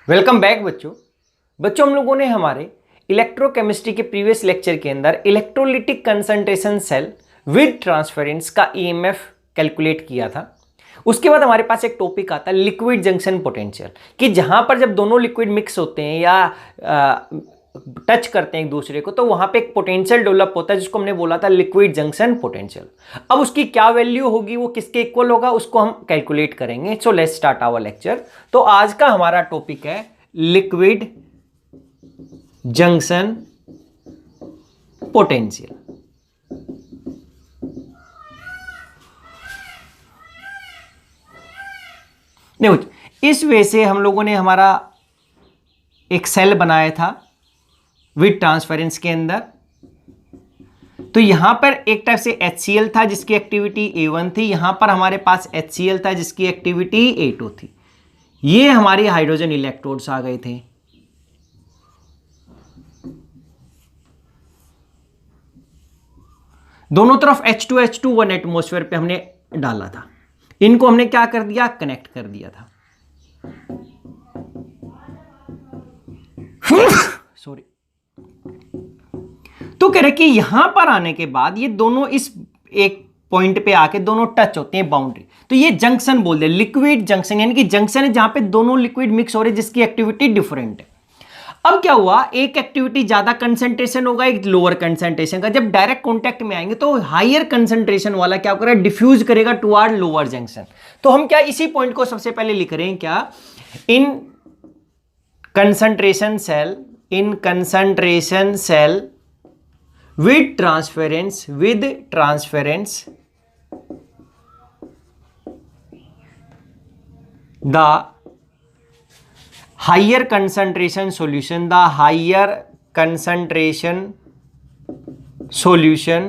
Welcome back बच्चों हम लोगों ने हमारे इलेक्ट्रोकेमिस्ट्री के प्रीवियस लेक्चर के अंदर electrolytic concentration cell with transference का ईएमएफ कैलकुलेट किया था। उसके बाद हमारे पास एक टॉपिक आता है लिक्विड जंक्शन पोटेंशियल, कि जहां पर जब दोनों लिक्विड मिक्स होते हैं या टच करते हैं एक दूसरे को तो वहां पे एक पोटेंशियल डेवलप होता है जिसको हमने बोला था लिक्विड जंक्शन पोटेंशियल। अब उसकी क्या वैल्यू होगी, वो किसके इक्वल होगा, उसको हम कैलकुलेट करेंगे। So let's start our lecture. तो आज का हमारा टॉपिक है लिक्विड जंक्शन पोटेंशियल। देखो, इस वे से हम लोगों ने हमारा एक सेल बनाया था विद ट्रांसफरेंस के अंदर। तो यहां पर एक टाइप से HCl था जिसकी एक्टिविटी A1 थी, यहां पर हमारे पास HCl था जिसकी एक्टिविटी A2 थी। ये हमारी हाइड्रोजन इलेक्ट्रोड्स आ गए थे। दोनों तरफ H2 1 एटमॉस्फेयर पे हमने डाला था। इनको हमने क्या कर दिया, कनेक्ट कर दिया था। सॉरी। तो कह रहे कि यहां पर आने के बाद ये दोनों इस एक पॉइंट पे आके दोनों टच होते हैं बाउंड्री, तो ये जंक्शन बोल दे, लिक्विड जंक्शन, यानी कि जंक्शन है जहां पे दोनों लिक्विड मिक्स हो रहे जिसकी एक्टिविटी डिफरेंट है। अब क्या हुआ, एक एक्टिविटी ज्यादा कंसंट्रेशन होगा, एक लोअर कंसंट्रेशन का। जब डायरेक्ट कांटेक्ट में आएंगे तो हायर कंसंट्रेशन वाला क्या करेगा, डिफ्यूज करेगा टुवर्ड लोअर जंक्शन। तो हम क्या इसी पॉइंट को सबसे पहले लिख रहे हैं, क्या, in concentration cell with transference the higher concentration solution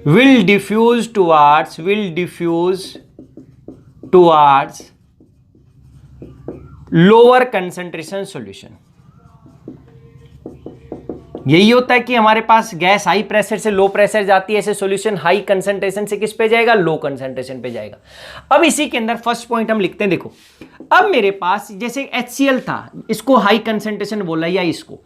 will diffuse towards lower concentration solution। यही होता है कि हमारे पास गैस हाई प्रेशर से लो प्रेशर जाती है, ऐसे सॉल्यूशन हाई कंसंट्रेशन से किस पे जाएगा, लो कंसंट्रेशन पे जाएगा। अब इसी के अंदर फर्स्ट पॉइंट हम लिखते हैं। देखो, अब मेरे पास जैसे HCl था, इसको हाई कंसंट्रेशन बोला या इसको,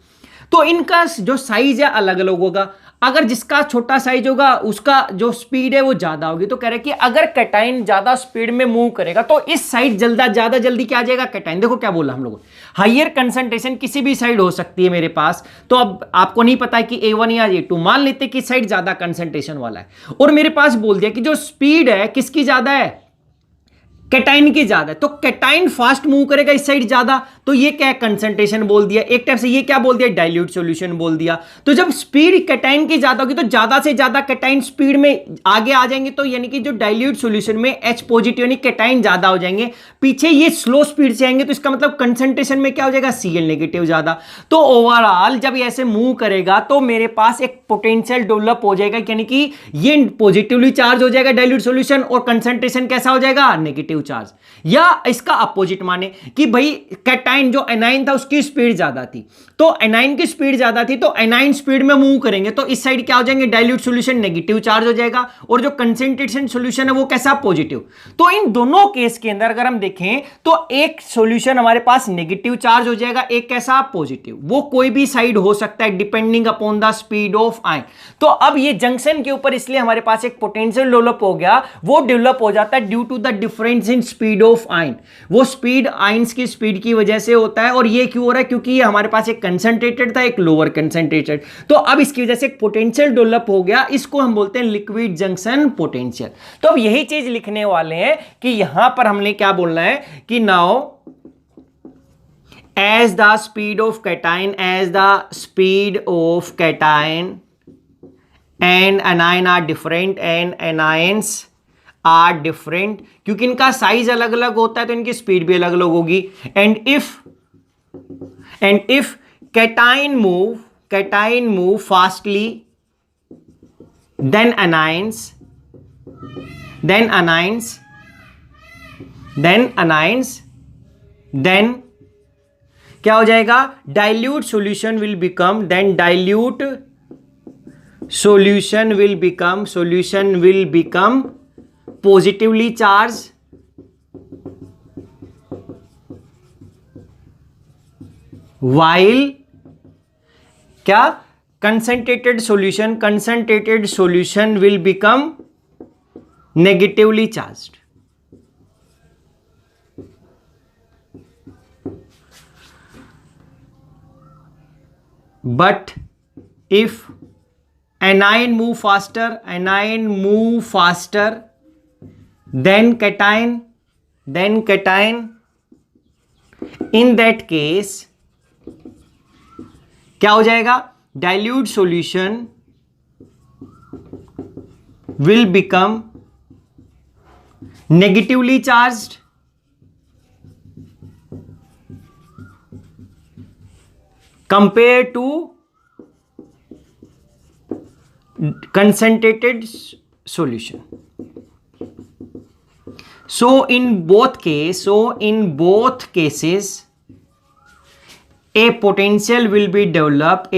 तो इनका जो साइज है अलग अलग होगा। अगर जिसका छोटा साइज होगा उसका जो स्पीड है वो ज्यादा होगी। तो कह रहे कि अगर कैटाइन ज्यादा स्पीड में मूव करेगा तो इस साइड ज्यादा जल्दी क्या आ जाएगा, कैटाइन। देखो क्या बोला हम लोगों, हाइयर कंसंट्रेशन किसी भी साइड हो सकती है मेरे पास। तो अब आपको नहीं पता है कि A1 या A2, मान लेते कि साइड ज्यादा कंसंट्रेशन वाला है, और मेरे पास बोल दिया कि जो स्पीड है किसकी ज्यादा है, कैटाइन की ज्यादा है। तो कैटाइन फास्ट मूव करेगा इस साइड ज्यादा, तो ये क्या है, कंसंट्रेशन बोल दिया। एक टाइप से ये क्या बोल दिया, डाइल्यूट सॉल्यूशन बोल दिया। तो जब स्पीड कैटाइन की ज्यादा होगी तो ज्यादा से ज्यादा कैटाइन स्पीड में आगे आ जाएंगे, तो यानी कि जो डाइल्यूट सॉल्यूशन में H पॉजिटिव यानी कैटाइन ज्यादा हो जाएंगे। पीछे ये स्लो स्पीड से आएंगे तो इसका मतलब कंसंट्रेशन में क्या हो जाएगा, Cl नेगेटिव ज्यादा। तो ओवरऑल जब ये ऐसे मूव करेगा तो मेरे पास एक पोटेंशियल डेवलप हो जाएगा, यानी कि ये पॉजिटिवली चार्ज हो जाएगा डाइल्यूट सॉल्यूशन, और कंसंट्रेशन कैसा हो जाएगा, नेगेटिव चार्ज। या इसका अपोजिट माने कि भाई कैटाइन जो एनाइन था उसकी स्पीड ज्यादा थी, तो एनाइन की स्पीड ज्यादा थी, तो एनाइन स्पीड में मूव करेंगे तो इस साइड क्या हो जाएंगे, डाइल्यूट सॉल्यूशन नेगेटिव चार्ज हो जाएगा, और जो कंसंट्रेशन सॉल्यूशन है वो कैसा, पॉजिटिव। तो इन दोनों केस के अंदर अगर हम देखें तो एक सॉल्यूशन हमारे पास नेगेटिव चार्ज हो जाएगा, एक कैसा, पॉजिटिव। वो कोई भी साइड हो सकता है depending upon the speed of ion. तो अब ये जंक्शन के ऊपर इसलिए हमारे पास एक पोटेंशियल डेवलप हो गया, वो डेवलप हो जाता है due to the difference in speed of ion. वो स्पीड आयंस की स्पीड की वजह से होता है, और ये क्यों हो रहा है, क्योंकि ये हमारे पास एक कंसंट्रेटेड था, एक लोअर कंसंट्रेटेड। तो अब इसकी वजह से एक पोटेंशियल डेवलप हो गया, इसको हम बोलते हैं लिक्विड जंक्शन पोटेंशियल। तो अब यही चीज लिखने वाले हैं कि यहां पर हमने क्या बोलना है कि now as the speed of cation and anion are different and anions are different, क्योंकि इनका साइज अलग अलग होता है तो इनकी स्पीड भी अलग अलग होगी। And if cation move fastly then anions क्या हो जाएगा, dilute solution will become positively charge while क्या concentrated solution will become negatively charged. But if anion move faster than cation, in that case क्या हो जाएगा? dilute solution will become negatively charged compared to concentrated solution. So in both cases a potential will be developed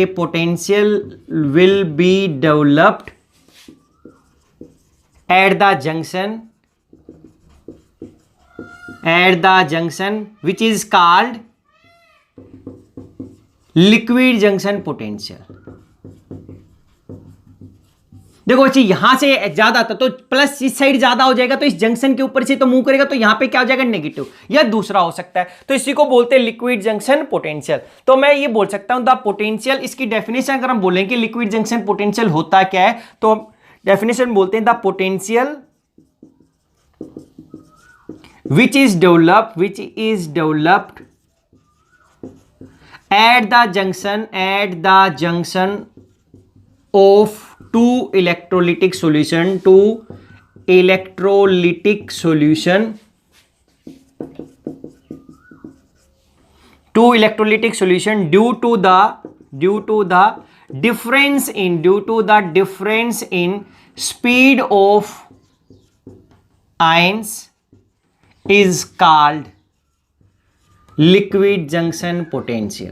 at the junction which is called liquid junction potential. देखो बच्चे यहां से ज्यादा था तो प्लस इस साइड ज्यादा हो जाएगा तो इस जंक्शन के ऊपर से तो मूव करेगा तो यहां पे क्या हो जाएगा? नेगेटिव, या दूसरा हो सकता है। तो इसी को बोलते हैं लिक्विड जंक्शन पोटेंशियल। तो मैं ये बोल सकता हूं द पोटेंशियल, इसकी डेफिनेशन अगर हम बोलें कि लिक्विड जंक्शन पोटेंशियल होता क्या है तो डेफिनेशन बोलते हैं the potential which is developed at the junction of two electrolytic solution due to the difference in speed of ions is called liquid junction potential.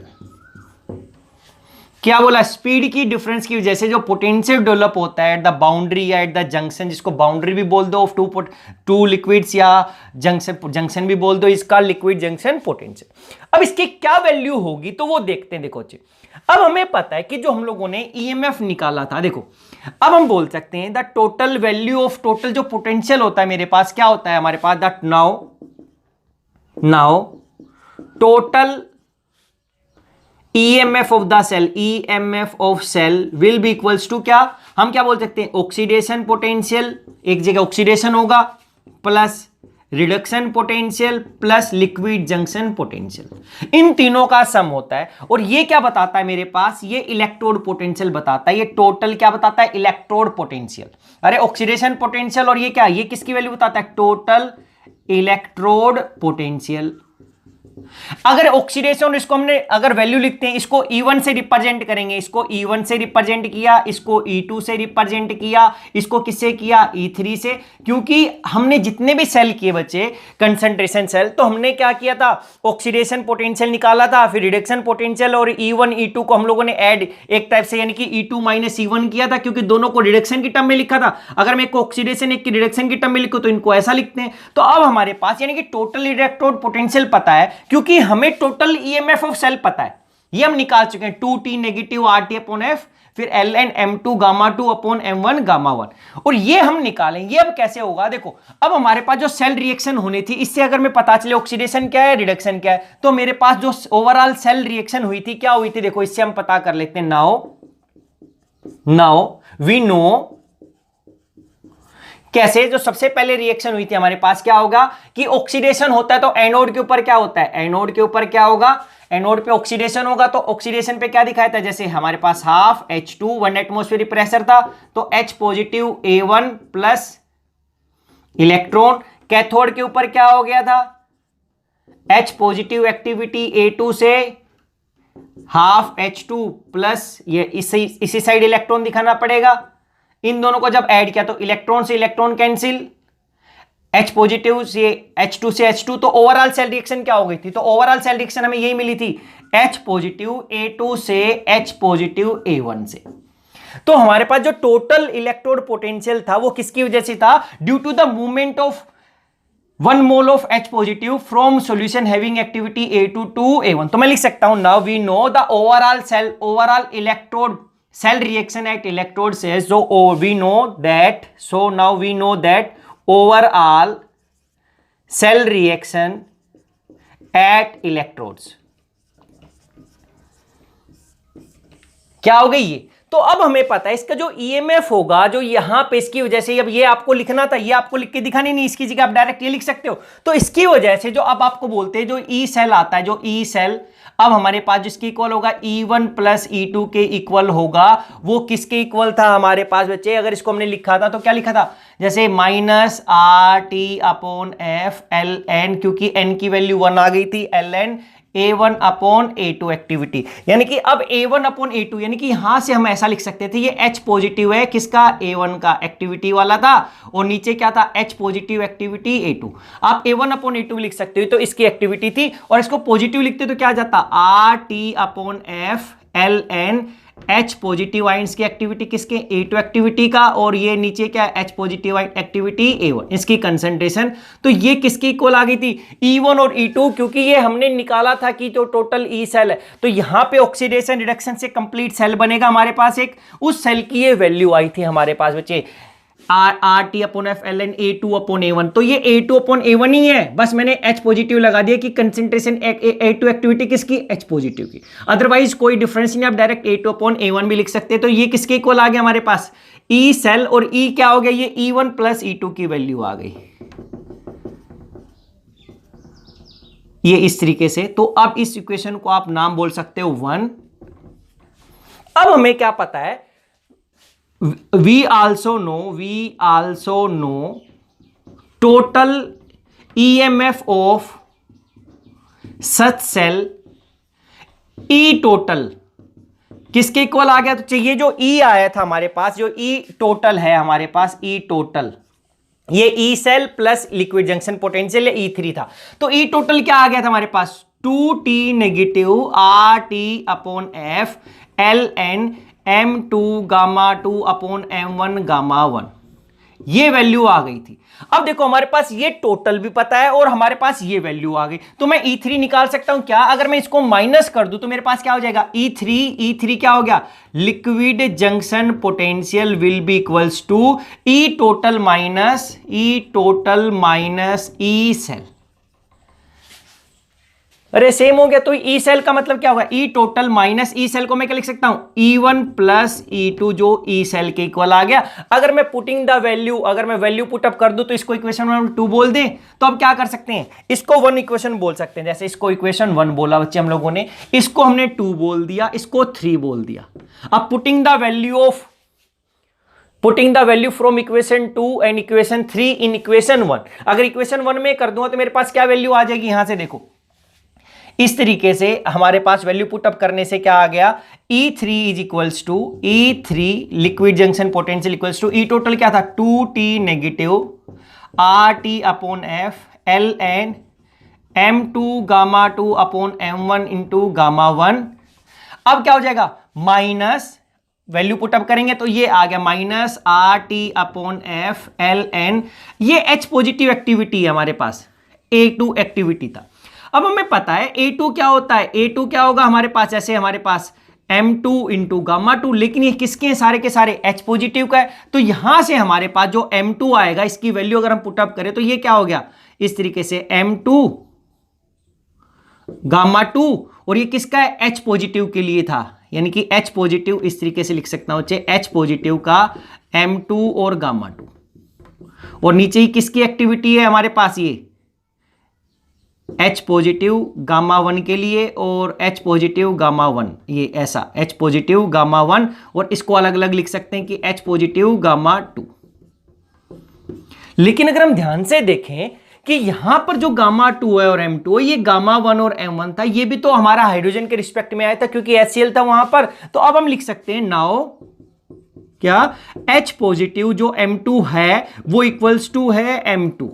क्या बोला? स्पीड की डिफरेंस की वजह से जो पोटेंशियल डेवलप होता है एट द बाउंड्री या एट द जंक्शन, जिसको बाउंड्री भी बोल दो ऑफ टू लिक्विड्स या जंक्शन भी बोल दो, इसका लिक्विड जंक्शन पोटेंशियल। अब इसकी क्या वैल्यू होगी तो वो देखते हैं। देखो जी, अब हमें पता है कि जो हम लोगों ने ईएमएफ निकाला था, देखो अब हम बोल सकते हैं the total value of total जो पोटेंशियल होता है मेरे पास, क्या होता है हमारे पास that now total EMF of cell will be equals to क्या? हम क्या बोल सकते हैं? ऑक्सीडेशन पोटेंशियल, एक जगह ऑक्सीडेशन होगा, plus reduction potential plus liquid junction potential, इन तीनों का सम होता है। और ये क्या बताता है मेरे पास? ये इलेक्ट्रोड पोटेंशियल बताता है। ये टोटल क्या बताता है? Electrode potential. अरे ऑक्सीडेशन पोटेंशियल और ये क्या? ये किसकी वैल्यू बताता है? Total electrode potential. अगर ऑक्सीडेशन, इसको हमने अगर वैल्यू लिखते हैं, इसको E1 से रिप्रेजेंट करेंगे, इसको E1 से रिप्रेजेंट किया, इसको E2 से रिप्रेजेंट किया, इसको किससे किया? E3 से। क्योंकि हमने जितने भी सेल किए बच्चे कंसंट्रेशन सेल, तो हमने क्या किया था? ऑक्सीडेशन पोटेंशियल निकाला था, फिर रिडक्शन पोटेंशियल और E1 E2 को हम लोगों ने ऐड एक टाइप से, यानी कि E2 माइनस E1 किया था, क्योंकि दोनों को रिडक्शन की टर्म में लिखा था। अगर मैं एक ऑक्सीडेशन एक की रिडक्शन की टर्म में लिखूं तो इनको ऐसा लिखते हैं। तो अब हमारे पास यानी कि टोटल इलेक्ट्रोड पोटेंशियल पता है, क्योंकि हमें टोटल ईएमएफ ऑफ सेल पता है, ये हम निकाल चुके हैं 2T negative RT upon F, फिर ln M2 gamma 2 upon M1 gamma 1, और ये हम निकालें। ये अब कैसे होगा? देखो अब हमारे पास जो सेल रिएक्शन होनी थी, इससे अगर मैं पता चले ऑक्सीडेशन क्या है, रिडक्शन क्या है, तो मेरे पास जो ओवरऑल सेल रिएक्शन हुई थी क्या हुई थी? देखो इससे हम पता कर लेते हैं। नाउ वी नो कैसे। जो सबसे पहले रिएक्शन हुई थी हमारे पास, क्या होगा कि ऑक्सीडेशन होता है तो एनोड के ऊपर क्या होता है? एनोड के ऊपर क्या होगा? एनोड पे ऑक्सीडेशन होगा, तो ऑक्सीडेशन पे क्या दिखाया था? जैसे हमारे पास हाफ H2 1 एटमॉस्फेरिक प्रेशर था, तो H positive A1 plus electron. Cathode के ऊपर क्या हो गया था? H पॉजिटिव एक्टिविटी A2 से हाफ H2 प्लस, ये इसी साइड इलेक्ट्रॉन दिखाना पड़ेगा। इन दोनों को जब ऐड किया तो इलेक्ट्रॉन से इलेक्ट्रॉन कैंसिल, H पॉजिटिव से H2 से H2, तो ओवरऑल सेल रिएक्शन क्या हो गई थी? तो ओवरऑल सेल रिएक्शन हमें यही मिली थी, H पॉजिटिव A2 से H पॉजिटिव A1 से। तो हमारे पास जो टोटल इलेक्ट्रोड पोटेंशियल था वो किसकी वजह से था? Due to the movement of 1 mole of H positive from solution having activity A2 to A1। तो मैं लिख सकता हूं now we know the overall electrode cell reaction at electrode says, so we know that, so now we know that overall cell reaction at electrodes क्या हो गई ये। तो अब हमें पता है इसका जो ईएमएफ होगा, जो यहां पे इसकी वजह से, अब ये आपको लिखना था, ये आपको लिख के दिखानी नहीं, इसकी जगह आप डायरेक्ट ये लिख सकते हो। तो इसकी वजह से जो अब आपको बोलते हैं जो ई सेल आता है, जो ई सेल अब हमारे पास जिसके इक्वल होगा E1 प्लस E2 के इक्वल होगा, वो किसके इक्वल था हमारे पास बच्चे, अगर इसको हमने लिखा था तो क्या लिखा था, जैसे -RT/F ln, क्योंकि n की वैल्यू 1 आ गई थी, ln A1/A2 एक्टिविटी, यानी कि अब A1/A2 यानी कि यहां से हम ऐसा लिख सकते थे, ये H पॉजिटिव है किसका, A1 का एक्टिविटी वाला था, और नीचे क्या था, H पॉजिटिव एक्टिविटी A2। आप A1/A2 लिख सकते हो, तो इसकी एक्टिविटी थी, और इसको पॉजिटिव लिखते तो क्या जाता, RT/F ln H positive ions की एक्टिविटी किसके, A2 एक्टिविटी का, और ये नीचे क्या H पॉजिटिव एक्टिविटी A1, इसकी कंसंट्रेशन। तो ये किसकी इक्वल आ गई थी, E1 और E2, क्योंकि ये हमने निकाला था कि जो टोटल E सेल है, तो यहां पे ऑक्सीडेशन रिडक्शन से कंप्लीट सेल बनेगा हमारे पास एक, उस सेल की ये वैल्यू आई थी हमारे पास बच्चे, RT/F ln A2/A1। तो ये A2/A1 ही है, बस मैंने H पॉजिटिव लगा दिया कि कंसंट्रेशन A2 एक्टिविटी किसकी, H पॉजिटिव की, अदरवाइज कोई डिफरेंस नहीं, आप डायरेक्ट A2/A1 भी लिख सकते हैं। तो ये किसके इक्वल आ गया हमारे पास, E सेल, और E क्या हो गया, ये E1 प्लस E2 की वैल्यू आ गई, ये इस तरीके से। तो अब इस इक्वेशन को आप नाम बोल सकते हो 1। अब हमें क्या पता है, we also know total EMF of such cell E total किसके इक्वल आ गया, तो चाहिए जो E आया था हमारे पास, जो E टोटल है हमारे पास, E टोटल, ये E cell plus liquid junction potential E3 था, तो E टोटल क्या आ गया था हमारे पास, 2T negative RT/F ln M2 Γ2/M1 Γ1, ये वैल्यू आ गई थी। अब देखो हमारे पास ये टोटल भी पता है और हमारे पास ये वैल्यू आ गई, तो मैं E3 निकाल सकता हूं क्या, अगर मैं इसको माइनस कर दूं तो मेरे पास क्या हो जाएगा, E3 क्या हो गया, liquid junction potential will be equals to E total minus E cell. अरे सेम हो गया, तो ई सेल का मतलब क्या होगा, E total minus E cell को मैं क्या लिख सकता हूं, E1 प्लस E2, जो ई सेल के इक्वल आ गया। अगर मैं पुटिंग द वैल्यू, अगर मैं वैल्यू पुट अप कर दूं तो इसको इक्वेशन 2 बोल दें, तो अब क्या कर सकते हैं, इसको 1 इक्वेशन बोल सकते हैं, जैसे इसको इक्वेशन 1 बोला बच्चे हम लोगों ने, इसको हमने 2 बोल दिया, इसको 3 बोल दिया। अब putting the value from equation 2 and equation 3 in equation 1, अगर इक्वेशन 1 में कर दूंगा तो मेरे पास क्या वैल्यू आ जाएगी, यहां से देखो इस तरीके से हमारे पास वैल्यू पुट अप करने से क्या आ गया, E3 is equals to E3 liquid junction potential equals to E total क्या था, 2T negative RT/F ln M2 Γ2/M1 into Γ1। अब क्या हो जाएगा, माइनस वैल्यू पुट अप करेंगे तो ये आ गया माइनस RT/F ln, ये H पॉजिटिव एक्टिविटी है हमारे पास, A2 एक्टिविटी था। अब हमें पता है A2 क्या होता है, A2 क्या होगा हमारे पास, ऐसे हमारे पास M2 इंटू Γ2, लेकिन ये किसके हैं, सारे के सारे H पॉजिटिव का है, तो यहां से हमारे पास जो M2 आएगा, इसकी वैल्यू अगर हम पुटअप करें तो ये क्या हो गया, इस तरीके से M2 Γ2, और ये किसका है, H पॉजिटिव के लिए था, यानी कि H पॉजिटिव इस तरीके से लिख सकता हूं, H पॉजिटिव का M2 और Γ2, और नीचे ही किसकी एक्टिविटी है हमारे पास, ये H पॉजिटिव Γ1 के लिए और H पॉजिटिव Γ1, ये ऐसा H पॉजिटिव Γ1, और इसको अलग अलग लिख सकते हैं कि H पॉजिटिव Γ2। लेकिन अगर हम ध्यान से देखें कि यहां पर जो Γ2 है और M2 है, ये Γ1 और M1 था, ये भी तो हमारा हाइड्रोजन के रिस्पेक्ट में आया था क्योंकि HCl था वहां पर, तो अब हम लिख सकते हैं नाउ क्या, H पॉजिटिव जो M2 है वो इक्वल्स टू है M2,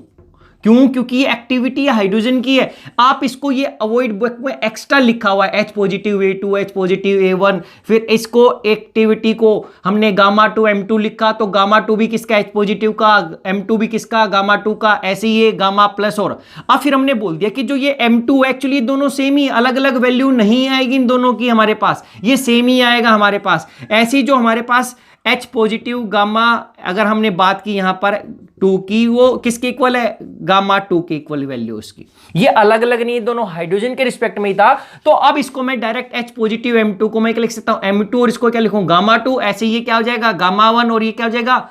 क्यों? क्योंकि ये एक्टिविटी हाइड्रोजन की है। आप इसको ये अवॉइड बुक में एक्स्ट्रा लिखा हुआ है H positive A2, H positive A1, फिर इसको एक्टिविटी को हमने गामा2 M2 लिखा, तो गामा2 भी किसका? H पॉजिटिव का, M2 भी किसका? गामा2 का, ऐसे ही ये गामा प्लस। और अब फिर हमने बोल दिया कि जो ये M2 एक्चुअली दोनों सेम ही, अलग अलग वैल्यू नहीं आएगी इन दोनों की हमारे पास, ये सेम ही आएगा हमारे पास। ऐसी जो हमारे पास H पॉजिटिव गामा, अगर हमने बात की यहां पर 2 की, वो किसके इक्वल है? गामा 2 के इक्वल वैल्यू उसकी। ये अलग अलग नहीं, दोनों हाइड्रोजन के रिस्पेक्ट में ही था। तो अब इसको मैं डायरेक्ट H पॉजिटिव M2 को मैं लिख सकता हूं M2, और इसको क्या लिखूं? गामा 2। ऐसे ये क्या हो जाएगा? गामा 1, और ये क्या हो जाएगा?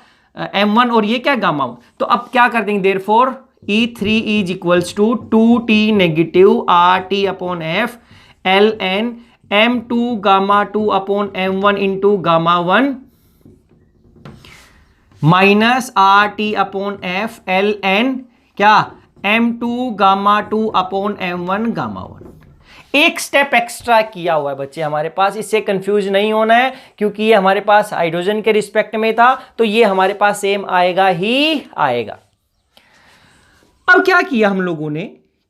M1, और ये क्या? गामा 1। तो अब क्या कर देंगे? Therefore E3 is equals to 2T negative RT upon F ln M2 gamma 2 upon M1 into gamma 1 minus RT upon F ln क्या? M2 gamma 2 upon M1 gamma 1। एक स्टेप एक्स्ट्रा किया हुआ है बच्चे हमारे पास, इससे कंफ्यूज नहीं होना है, क्योंकि ये हमारे पास हाइड्रोजन के रिस्पेक्ट में था, तो ये हमारे पास सेम आएगा ही आएगा। अब क्या किया हम लोगों ने,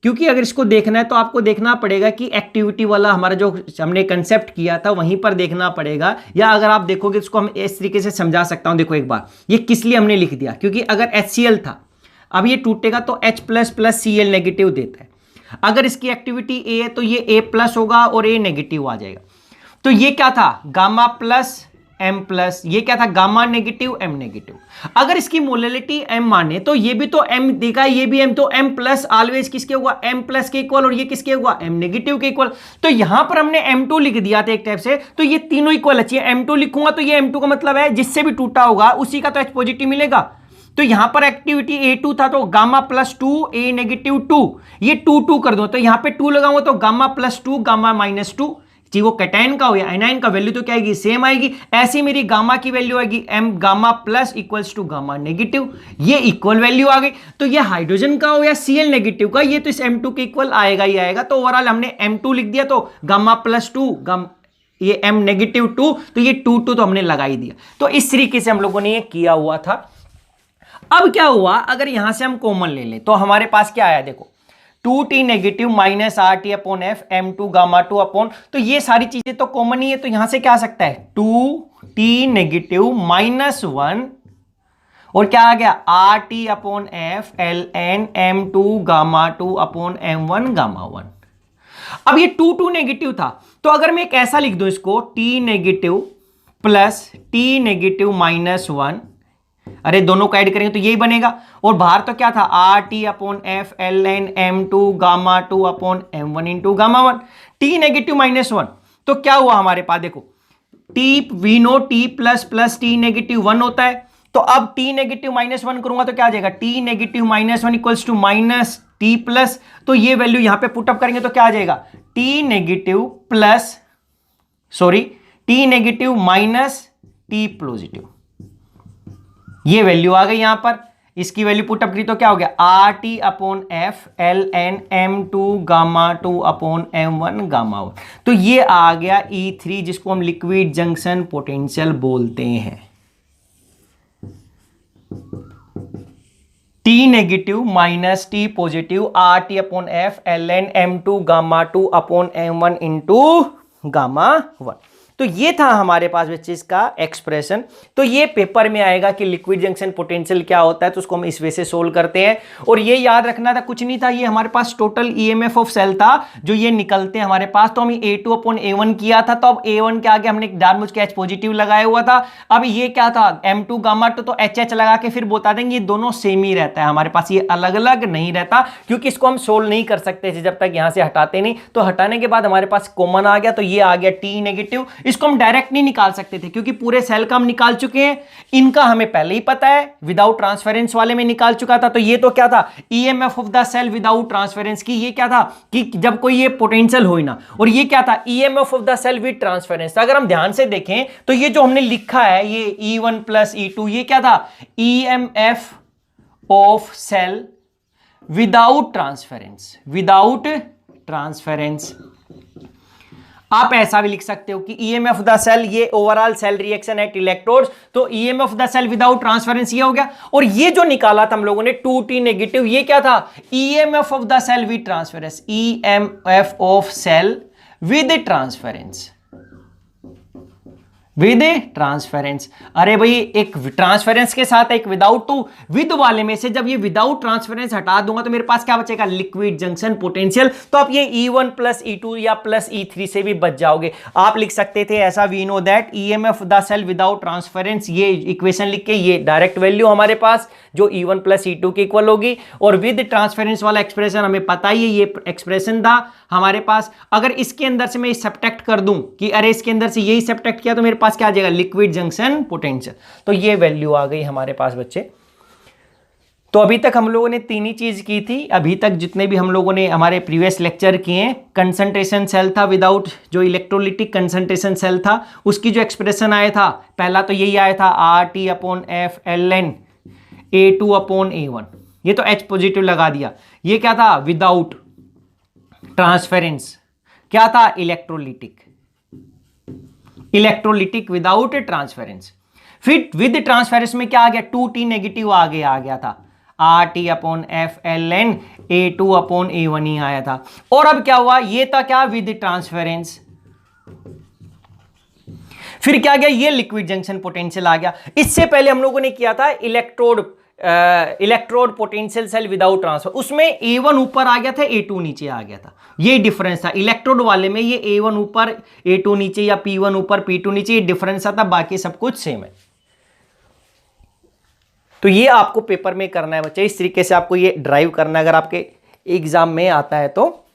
क्योंकि अगर इसको देखना है तो आपको देखना पड़ेगा कि एक्टिविटी वाला हमारा जो हमने कंसेप्ट किया था वहीं पर देखना पड़ेगा, या अगर आप देखोगे इसको हम इस तरीके से समझा सकता हूं। देखो एक बार, ये किस लिए हमने लिख दिया, क्योंकि अगर HCl था, अब ये टूटेगा तो H plus plus Cl negative देता है। अगर इसकी एक्टिविटी A है तो ये A प्लस होगा और A नेगेटिव आ जाएगा। तो ये क्या था? गामा प्लस M प्लस, ये क्या था? Gamma negative M negative. अगर इसकी मोलैलिटी M माने तो ये भी तो M देखा, ये भी M, तो M प्लस ऑलवेज किसके हुआ? M प्लस के इक्वल, और ये किसके हुआ? M नेगेटिव के इक्वल। तो यहां पर हमने M2 लिख दिया था एक टाइप से, तो ये तीनों इक्वल अच्छी है। M2 लिखूंगा तो ये M2 का मतलब है जिससे भी टूटा होगा उसी का तो H पॉजिटिव मिलेगा। तो यहां पर एक्टिविटी A2 था, तो गामा प्लस 2 A नेगेटिव 2, ये 2 2 कर दो, तो यहां पे 2 लगाऊंगा तो गामा प्लस 2 गामा माइनस 2, जी वो कैटायन का हो या एनायन का वैल्यू तो क्या आएगी? सेम आएगी। ऐसी मेरी गामा की वैल्यू आएगी M gamma plus equals to gamma negative, ये इक्वल वैल्यू आ गई। तो ये हाइड्रोजन का हो या Cl नेगेटिव का, ये तो इस M2 के इक्वल आएगा ही आएगा। तो ओवरऑल हमने M2 लिख दिया, तो गामा प्लस 2 ये M नेगेटिव 2, तो ये 2 2 तो हमने लगा ही दिया। तो इस तरीके से हम लोगों ने ये किया हुआ था। अब क्या हुआ, अगर यहां से हम कॉमन ले लें तो हमारे पास क्या आया? देखो 2T negative minus RT upon F M2 gamma 2 upon, तो ये सारी चीजें तो कॉमन ही है, तो यहां से क्या आ सकता है? 2T नेगेटिव माइनस 1, और क्या आ गया? RT upon F ln M2 gamma 2 upon M1 gamma 1। अब ये 2 2 नेगेटिव था, तो अगर मैं एक ऐसा लिख दूं इसको, T negative plus T negative minus 1, अरे दोनों को ऐड करेंगे तो यही बनेगा, और बाहर तो क्या था? RT upon F ln M2 gamma 2 upon M1 into gamma 1, T negative minus 1। तो क्या हुआ हमारे पास? देखो T we know T plus plus T negative 1 होता है, तो अब T नेगेटिव माइनस 1 करूंगा तो क्या आ जाएगा? T negative minus 1 equals to minus T plus, तो ये वैल्यू यहां पे पुटअप करेंगे तो क्या आ जाएगा? T negative plus T negative minus T positive, ये वैल्यू आ गई यहां पर। इसकी वैल्यू पुटअप करी तो क्या हो गया? RT upon F ln M2 gamma 2 upon M1 gamma 1। तो ये आ गया E3, जिसको हम लिक्विड जंक्शन पोटेंशियल बोलते हैं। T negative minus T positive RT upon F ln M2 gamma 2 upon M1 into gamma 1। तो ये था हमारे पास बच्चे इसका एक्सप्रेशन। तो ये पेपर में आएगा कि लिक्विड जंक्शन पोटेंशियल क्या होता है, तो उसको हम इस वे से सोल्व करते हैं। और ये याद रखना था, कुछ नहीं था, ये हमारे पास टोटल ईएमएफ ऑफ सेल था जो ये निकलते हैं हमारे पास। तो हम A2 अपॉन A1 किया था, तो अब A1 के आगे हमने जानबूझ के H पॉजिटिव लगाया हुआ था। अब ये क्या था? M2 गामा 2, तो HH लगा के फिर बता देंगे ये दोनों सेम ही रहता है हमारे पास, ये अलग अलग नहीं रहता, क्योंकि इसको हम सोल्व नहीं कर सकते थे जब तक यहां से हटाते नहीं। तो हटाने के बाद हमारे पास कॉमन आ गया, तो ये आ गया T नेगेटिव। इसको हम डायरेक्ट नहीं निकाल सकते थे क्योंकि पूरे सेल का हम निकाल चुके हैं, इनका हमें पहले ही पता है, विदाउट ट्रांसफरेंस वाले में निकाल चुका था। तो ये तो क्या था? EMF of the cell without transference की। ये क्या था कि जब कोई ये पोटेंशियल हो ही ना, और ये क्या था? EMF of the cell with transference. अगर हम ध्यान से देखें तो ये जो हमने लिखा है ये E1 प्लस E2, ये क्या था? EMF of cell without transference, without transference. आप ऐसा भी लिख सकते हो कि ईएमएफ ऑफ द सेल, ये overall cell reaction at electrodes, तो EMF of the cell without transference ये हो गया। और ये जो निकाला था हम लोगों ने 2t नेगेटिव, ये क्या था? EMF of the cell with transference, EMF of cell with transference, with transference. अरे भाई एक ट्रांसफरेंस के साथ एक विदाउट, तो विद वाले में से जब ये विदाउट ट्रांसफरेंस हटा दूंगा तो मेरे पास क्या बचेगा? Liquid junction potential. तो आप ये E1 प्लस E2 या प्लस E3 से भी बच जाओगे। आप लिख सकते थे ऐसा, we know that EMF the cell without transference, ये इक्वेशन लिख के ये डायरेक्ट वैल्यू हमारे पास जो E1 प्लस E2 के इक्वल होगी, और विद ट्रांसफरेंस वाला एक्सप्रेशन हमें पता ही है, ये एक्सप्रेशन था हमारे पास। अगर इसके अंदर से मैं सब्ट्रैक्ट कर दूं कि अरे इसके अंदर से यही सब्ट्रैक्ट किया तो मेरे पास क्या आ जाएगा? Liquid junction potential. तो ये वैल्यू आ गई हमारे पास बच्चे। तो अभी तक हम लोगों ने तीन ही चीज की थी। अभी तक जितने भी हम लोगों ने हमारे प्रीवियस लेक्चर किए, कंसंट्रेशन सेल था विदाउट, जो इलेक्ट्रोलिटिक कंसंट्रेशन सेल था उसकी जो एक्सप्रेशन आया था, पहला तो यही आया था RT/F ln A2/A1, ये तो H पॉजिटिव लगा दिया। ये क्या था? Without transference. क्या था? Electrolytic, electrolytic without transference. फिर विद ट्रांसफरेंस में क्या आ गया? 2t नेगेटिव आ गया था, RT/F ln A2/A1 ही आया था। और अब क्या हुआ? ये था क्या? With transference. फिर क्या गया? ये लिक्विड जंक्शन पोटेंशियल आ गया। इससे पहले हम लोगों ने किया था electrode potential cell without transfer, उसमें A1 ऊपर आ गया था, A2 नीचे आ गया था। ये डिफरेंस था। इलेक्ट्रोड वाले में ये A1 ऊपर A2 नीचे, या P1 ऊपर P2 नीचे, ये डिफरेंस था, बाकी सब कुछ सेम है। तो ये आपको पेपर में करना है बच्चे, इस तरीके से आपको ये ड्राइव करना है अगर आपके एग्जाम में आता है तो।